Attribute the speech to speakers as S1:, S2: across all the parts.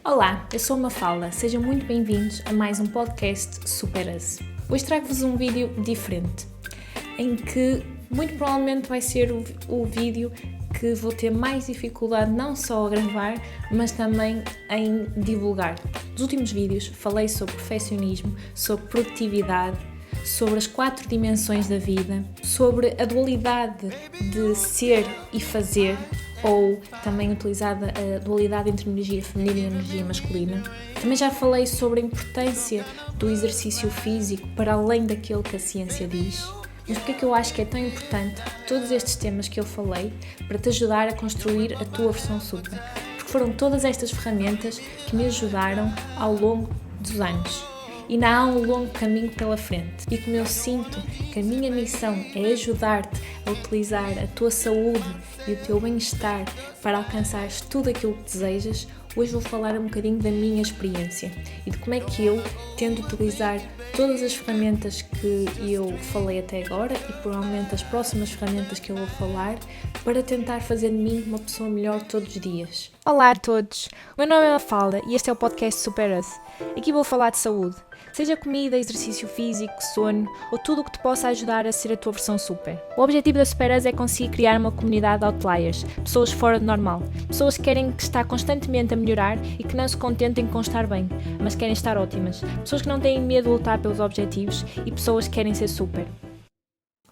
S1: Olá, eu sou a Mafalda, sejam muito bem-vindos a mais um podcast Supera-se. Hoje trago-vos um vídeo diferente, em que muito provavelmente vai ser o vídeo que vou ter mais dificuldade não só a gravar, mas também em divulgar. Nos últimos vídeos falei sobre perfeccionismo, sobre produtividade, sobre as 4 dimensões da vida, sobre a dualidade de ser e fazer, ou também utilizada a dualidade entre energia feminina e energia masculina. Também já falei sobre a importância do exercício físico para além daquilo que a ciência diz. Mas porque é que eu acho que é tão importante todos estes temas que eu falei para te ajudar a construir a tua versão super? Porque foram todas estas ferramentas que me ajudaram ao longo dos anos. E ainda há um longo caminho pela frente. E como eu sinto que a minha missão é ajudar-te a utilizar a tua saúde e o teu bem-estar para alcançares tudo aquilo que desejas, hoje vou falar um bocadinho da minha experiência e de como é que eu tento utilizar todas as ferramentas que eu falei até agora e provavelmente as próximas ferramentas que eu vou falar para tentar fazer de mim uma pessoa melhor todos os dias. Olá a todos, o meu nome é Mafalda e este é o podcast Supera-se. Aqui vou falar de saúde, seja comida, exercício físico, sono ou tudo o que te possa ajudar a ser a tua versão super. O objetivo da Supera-se é conseguir criar uma comunidade de outliers, pessoas fora do normal, pessoas que querem estar constantemente a melhorar e que não se contentem com estar bem, mas querem estar ótimas, pessoas que não têm medo de lutar pelos objetivos e pessoas que querem ser super.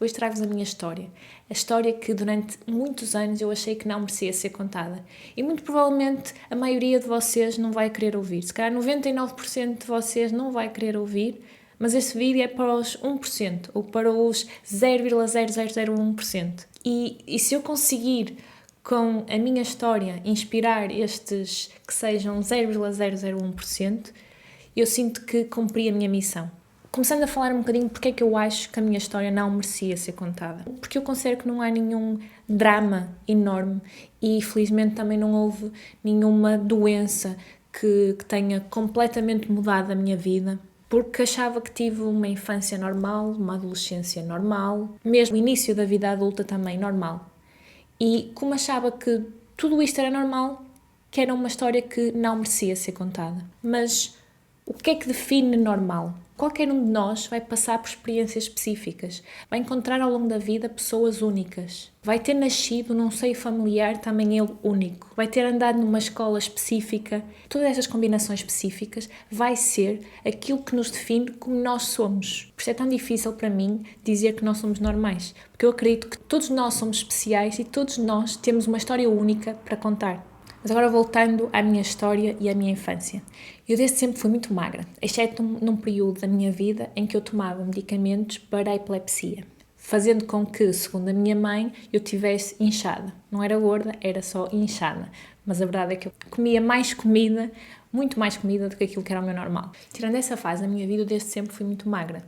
S1: Hoje trago-vos a minha história. A história que durante muitos anos eu achei que não merecia ser contada. E muito provavelmente a maioria de vocês não vai querer ouvir. Se calhar 99% de vocês não vai querer ouvir, mas este vídeo é para os 1% ou para os 0,0001%. E se eu conseguir, com a minha história, inspirar estes que sejam 0,001%, eu sinto que cumpri a minha missão. Começando a falar um bocadinho porque é que eu acho que a minha história não merecia ser contada. Porque eu considero que não há nenhum drama enorme e felizmente também não houve nenhuma doença que tenha completamente mudado a minha vida. Porque achava que tive uma infância normal, uma adolescência normal, mesmo o início da vida adulta também normal. E como achava que tudo isto era normal, que era uma história que não merecia ser contada. Mas o que é que define normal? Qualquer um de nós vai passar por experiências específicas, vai encontrar ao longo da vida pessoas únicas, vai ter nascido num seio familiar também ele único, vai ter andado numa escola específica. Todas estas combinações específicas vai ser aquilo que nos define como nós somos. Por isso é tão difícil para mim dizer que nós somos normais, porque eu acredito que todos nós somos especiais e todos nós temos uma história única para contar. Mas agora voltando à minha história e à minha infância. Eu desde sempre fui muito magra, exceto num período da minha vida em que eu tomava medicamentos para a epilepsia, fazendo com que, segundo a minha mãe, eu tivesse inchada. Não era gorda, era só inchada. Mas a verdade é que eu comia mais comida, muito mais comida do que aquilo que era o meu normal. Tirando essa fase da minha vida, eu desde sempre fui muito magra.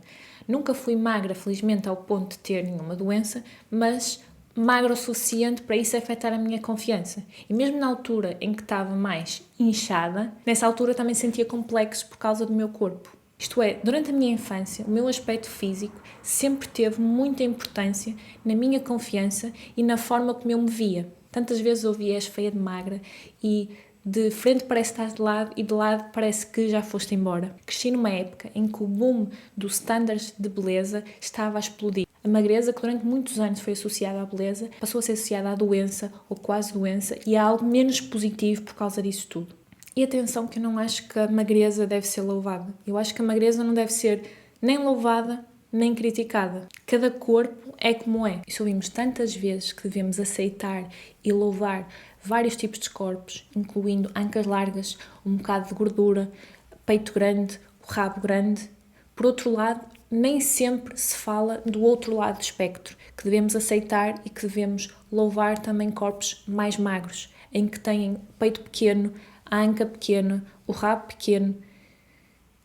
S1: Nunca fui magra, felizmente, ao ponto de ter nenhuma doença, mas magra o suficiente para isso afetar a minha confiança. E mesmo na altura em que estava mais inchada, nessa altura também sentia complexos por causa do meu corpo. Isto é, durante a minha infância, o meu aspecto físico sempre teve muita importância na minha confiança e na forma como eu me via. Tantas vezes eu via és feia de magra e de frente parece que estás de lado e de lado parece que já foste embora. Cresci numa época em que o boom dos standards de beleza estava a explodir. A magreza, que durante muitos anos foi associada à beleza, passou a ser associada à doença ou quase doença e a algo menos positivo por causa disso tudo. E atenção que eu não acho que a magreza deve ser louvada. Eu acho que a magreza não deve ser nem louvada nem criticada. Cada corpo é como é. E ouvimos tantas vezes que devemos aceitar e louvar vários tipos de corpos, incluindo ancas largas, um bocado de gordura, peito grande, o rabo grande. Por outro lado, nem sempre se fala do outro lado do espectro, que devemos aceitar e que devemos louvar também corpos mais magros, em que têm peito pequeno, a anca pequena, o rabo pequeno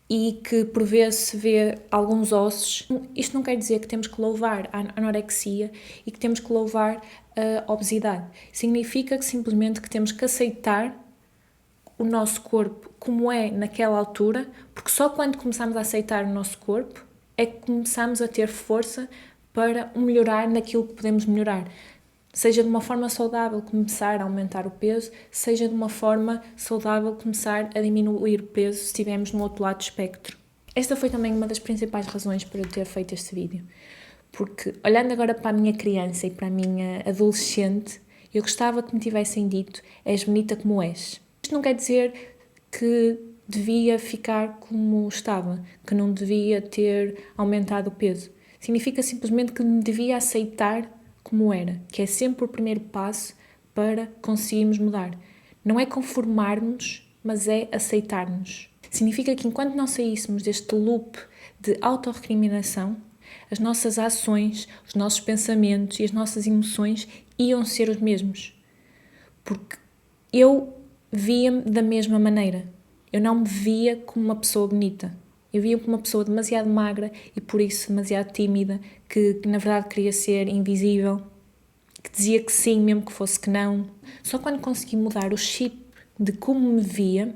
S1: e que por vezes se vê alguns ossos. Isto não quer dizer que temos que louvar a anorexia e que temos que louvar a obesidade. Significa que simplesmente que temos que aceitar o nosso corpo como é naquela altura, porque só quando começamos a aceitar o nosso corpo é que começamos a ter força para melhorar naquilo que podemos melhorar. Seja de uma forma saudável começar a aumentar o peso, seja de uma forma saudável começar a diminuir o peso se estivermos no outro lado do espectro. Esta foi também uma das principais razões para eu ter feito este vídeo. Porque, olhando agora para a minha criança e para a minha adolescente, eu gostava que me tivessem dito: és bonita como és. Isto não quer dizer que devia ficar como estava, que não devia ter aumentado o peso. Significa simplesmente que me devia aceitar como era, que é sempre o primeiro passo para conseguirmos mudar. Não é conformar-nos, mas é aceitar-nos. Significa que enquanto não saíssemos deste loop de autorrecriminação, as nossas ações, os nossos pensamentos e as nossas emoções iam ser os mesmos. Porque eu via-me da mesma maneira. Eu não me via como uma pessoa bonita. Eu via-me como uma pessoa demasiado magra e por isso demasiado tímida, que na verdade queria ser invisível, que dizia que sim mesmo que fosse que não. Só quando consegui mudar o chip de como me via,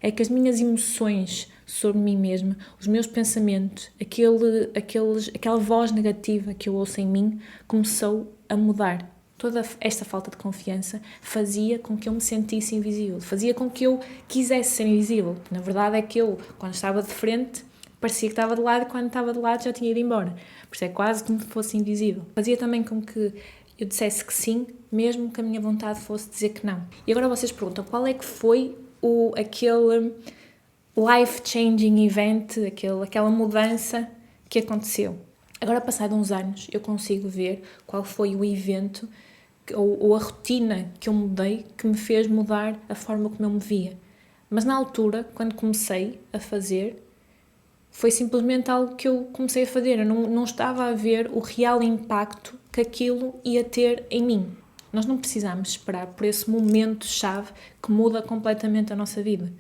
S1: é que as minhas emoções sobre mim mesma, os meus pensamentos, aquela voz negativa que eu ouço em mim, começou a mudar. Toda esta falta de confiança fazia com que eu me sentisse invisível, fazia com que eu quisesse ser invisível. Na verdade é que eu, quando estava de frente, parecia que estava de lado e quando estava de lado já tinha ido embora. Por isso é quase como se fosse invisível. Fazia também com que eu dissesse que sim, mesmo que a minha vontade fosse dizer que não. E agora vocês perguntam, qual é que foi aquele life-changing event, aquela mudança que aconteceu? Agora, passado uns anos, eu consigo ver qual foi o evento ou a rotina que eu mudei que me fez mudar a forma como eu me via. Mas na altura, quando comecei a fazer, foi simplesmente algo que eu comecei a fazer. Eu não estava a ver o real impacto que aquilo ia ter em mim. Nós não precisamos esperar por esse momento-chave que muda completamente a nossa vida.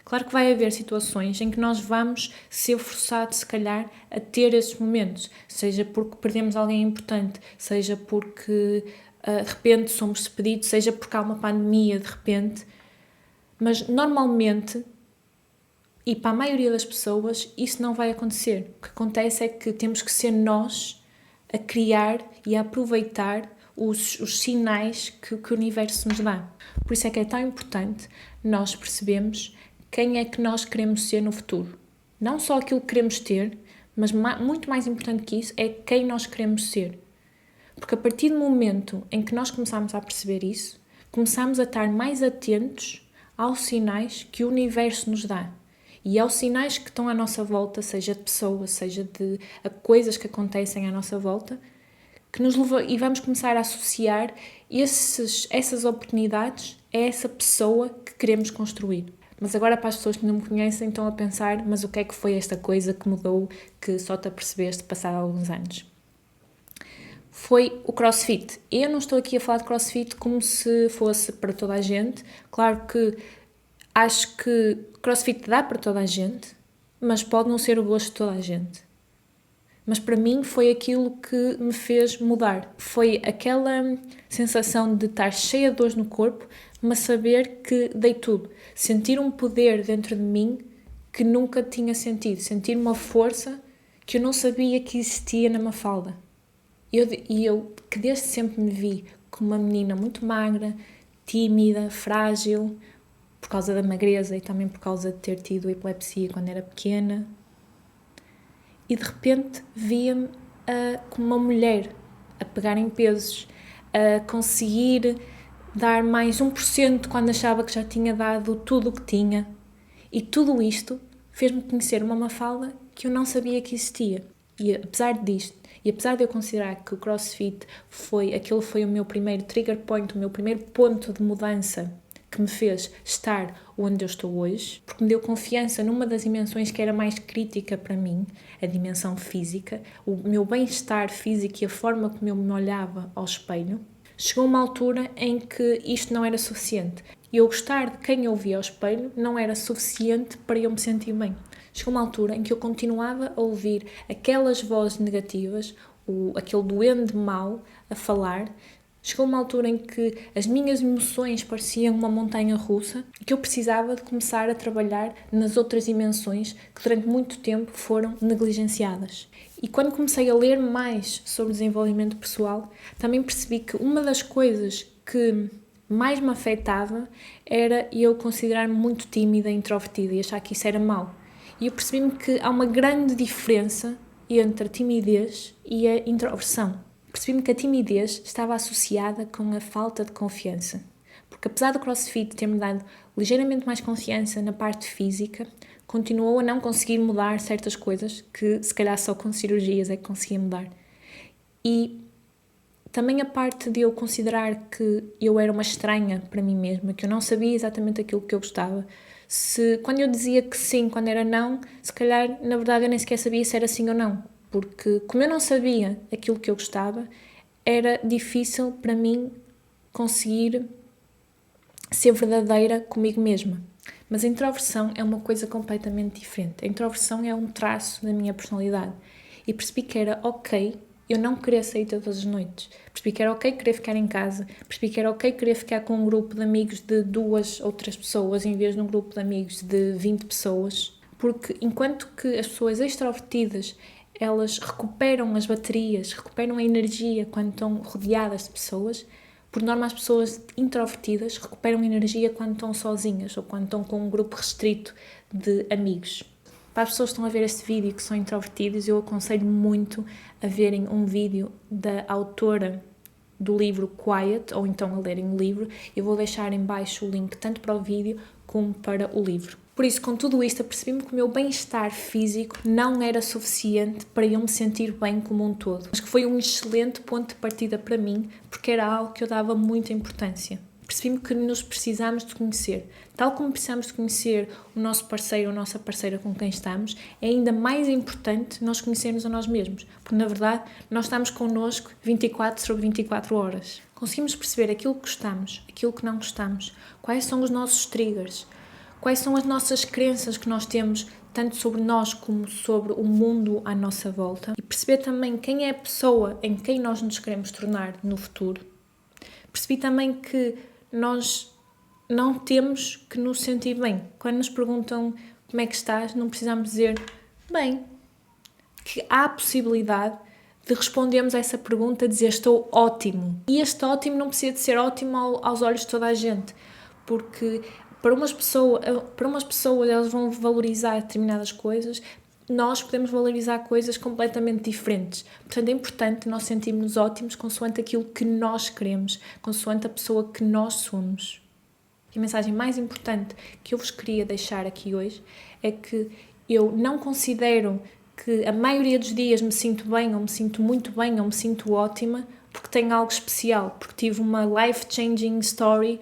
S1: Claro que vai haver situações em que nós vamos ser forçados, se calhar, a ter esses momentos. Seja porque perdemos alguém importante, seja porque de repente somos despedidos, seja porque há uma pandemia de repente. Mas normalmente, e para a maioria das pessoas, isso não vai acontecer. O que acontece é que temos que ser nós a criar e a aproveitar os sinais que o universo nos dá. Por isso é que é tão importante nós percebermos quem é que nós queremos ser no futuro. Não só aquilo que queremos ter, mas muito mais importante que isso é quem nós queremos ser. Porque a partir do momento em que nós começamos a perceber isso, começamos a estar mais atentos aos sinais que o universo nos dá. E aos sinais que estão à nossa volta, seja de pessoas, seja de coisas que acontecem à nossa volta, que nos leva, e vamos começar a associar essas oportunidades a essa pessoa que queremos construir. Mas agora, para as pessoas que não me conhecem, estão a pensar: mas o que é que foi esta coisa que mudou, que só te apercebeste passado alguns anos? Foi o CrossFit. Eu não estou aqui a falar de CrossFit como se fosse para toda a gente. Claro que acho que CrossFit dá para toda a gente, mas pode não ser o gosto de toda a gente. Mas para mim foi aquilo que me fez mudar. Foi aquela sensação de estar cheia de dores no corpo, mas saber que dei tudo. Sentir um poder dentro de mim que nunca tinha sentido. Sentir uma força que eu não sabia que existia na Mafalda. Eu que desde sempre me vi como uma menina muito magra, tímida, frágil, por causa da magreza e também por causa de ter tido epilepsia quando era pequena. E de repente via-me como uma mulher, a pegar em pesos, a conseguir dar mais 1% quando achava que já tinha dado tudo o que tinha. E tudo isto fez-me conhecer uma Mafalda que eu não sabia que existia. E apesar disto, e apesar de eu considerar que o CrossFit foi o meu primeiro trigger point, o meu primeiro ponto de mudança que me fez estar onde eu estou hoje, porque me deu confiança numa das dimensões que era mais crítica para mim, a dimensão física, o meu bem-estar físico e a forma como eu me olhava ao espelho, chegou uma altura em que isto não era suficiente. E eu gostar de quem eu via ao espelho não era suficiente para eu me sentir bem. Chegou uma altura em que eu continuava a ouvir aquelas vozes negativas, aquele duende mau a falar, Chegou uma altura em que as minhas emoções pareciam uma montanha russa e que eu precisava de começar a trabalhar nas outras dimensões que durante muito tempo foram negligenciadas. E quando comecei a ler mais sobre desenvolvimento pessoal, também percebi que uma das coisas que mais me afetava era eu considerar-me muito tímida e introvertida e achar que isso era mau. E eu percebi-me que há uma grande diferença entre a timidez e a introversão. Percebi-me que a timidez estava associada com a falta de confiança. Porque apesar do CrossFit ter-me dado ligeiramente mais confiança na parte física, continuou a não conseguir mudar certas coisas que se calhar só com cirurgias é que conseguia mudar. E também a parte de eu considerar que eu era uma estranha para mim mesma, que eu não sabia exatamente aquilo que eu gostava. Quando eu dizia que sim, quando era não, se calhar na verdade eu nem sequer sabia se era sim ou não. Porque como eu não sabia aquilo que eu gostava, era difícil para mim conseguir ser verdadeira comigo mesma. Mas a introversão é uma coisa completamente diferente. A introversão é um traço da minha personalidade. E percebi que era ok eu não querer sair todas as noites. Percebi que era ok querer ficar em casa. Percebi que era ok querer ficar com um grupo de amigos de 2 ou 3 pessoas em vez de um grupo de amigos de 20 pessoas. Porque enquanto que as pessoas extrovertidas elas recuperam as baterias, recuperam a energia quando estão rodeadas de pessoas. Por norma, as pessoas introvertidas recuperam energia quando estão sozinhas ou quando estão com um grupo restrito de amigos. Para as pessoas que estão a ver este vídeo que são introvertidas, eu aconselho muito a verem um vídeo da autora do livro Quiet, ou então a lerem o livro. Eu vou deixar em baixo o link tanto para o vídeo como para o livro. Por isso, com tudo isto, apercebi-me que o meu bem-estar físico não era suficiente para eu me sentir bem como um todo. Mas que foi um excelente ponto de partida para mim, porque era algo que eu dava muita importância. Percebi-me que nos precisamos de conhecer. Tal como precisamos de conhecer o nosso parceiro ou a nossa parceira com quem estamos, é ainda mais importante nós conhecermos a nós mesmos. Porque, na verdade, nós estamos connosco 24/24 horas. Conseguimos perceber aquilo que gostamos, aquilo que não gostamos, quais são os nossos triggers, quais são as nossas crenças que nós temos, tanto sobre nós como sobre o mundo à nossa volta. E perceber também quem é a pessoa em quem nós nos queremos tornar no futuro. Percebi também que nós não temos que nos sentir bem. Quando nos perguntam como é que estás, não precisamos dizer bem. Que há a possibilidade de respondermos a essa pergunta, dizer estou ótimo. E este ótimo não precisa de ser ótimo aos olhos de toda a gente, porque para umas pessoas elas vão valorizar determinadas coisas, nós podemos valorizar coisas completamente diferentes. Portanto, é importante nós sentirmos ótimos consoante aquilo que nós queremos, consoante a pessoa que nós somos. E a mensagem mais importante que eu vos queria deixar aqui hoje é que eu não considero que a maioria dos dias me sinto bem, ou me sinto muito bem, ou me sinto ótima, porque tenho algo especial, porque tive uma life-changing story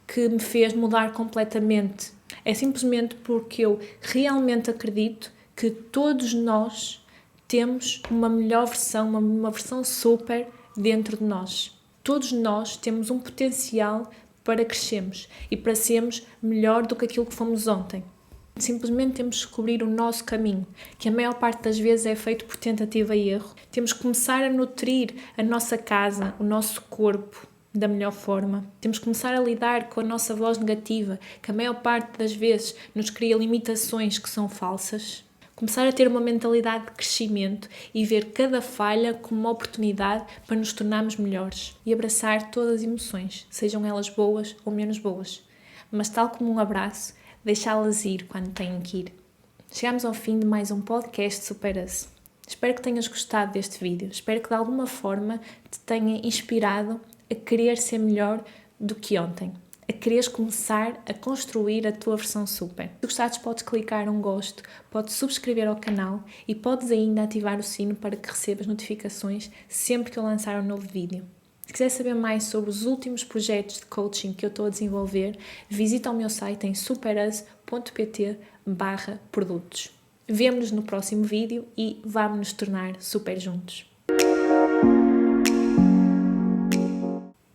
S1: que me fez mudar completamente. É simplesmente porque eu realmente acredito que todos nós temos uma melhor versão, uma versão super dentro de nós. Todos nós temos um potencial para crescermos e para sermos melhor do que aquilo que fomos ontem. Simplesmente temos de descobrir o nosso caminho, que a maior parte das vezes é feito por tentativa e erro. Temos que começar a nutrir a nossa casa, o nosso corpo, da melhor forma. Temos que começar a lidar com a nossa voz negativa, que a maior parte das vezes nos cria limitações que são falsas. Começar a ter uma mentalidade de crescimento e ver cada falha como uma oportunidade para nos tornarmos melhores e abraçar todas as emoções, sejam elas boas ou menos boas. Mas tal como um abraço, deixá-las ir quando têm que ir. Chegamos ao fim de mais um podcast Supera-se. Espero que tenhas gostado deste vídeo. Espero que de alguma forma te tenha inspirado a querer ser melhor do que ontem. A quereres começar a construir a tua versão super. Se gostares, podes clicar um gosto, podes subscrever ao canal e podes ainda ativar o sino para que recebas notificações sempre que eu lançar um novo vídeo. Se quiser saber mais sobre os últimos projetos de coaching que eu estou a desenvolver, visita o meu site em superas.pt/produtos. Vemo-nos no próximo vídeo e vamos nos tornar super juntos.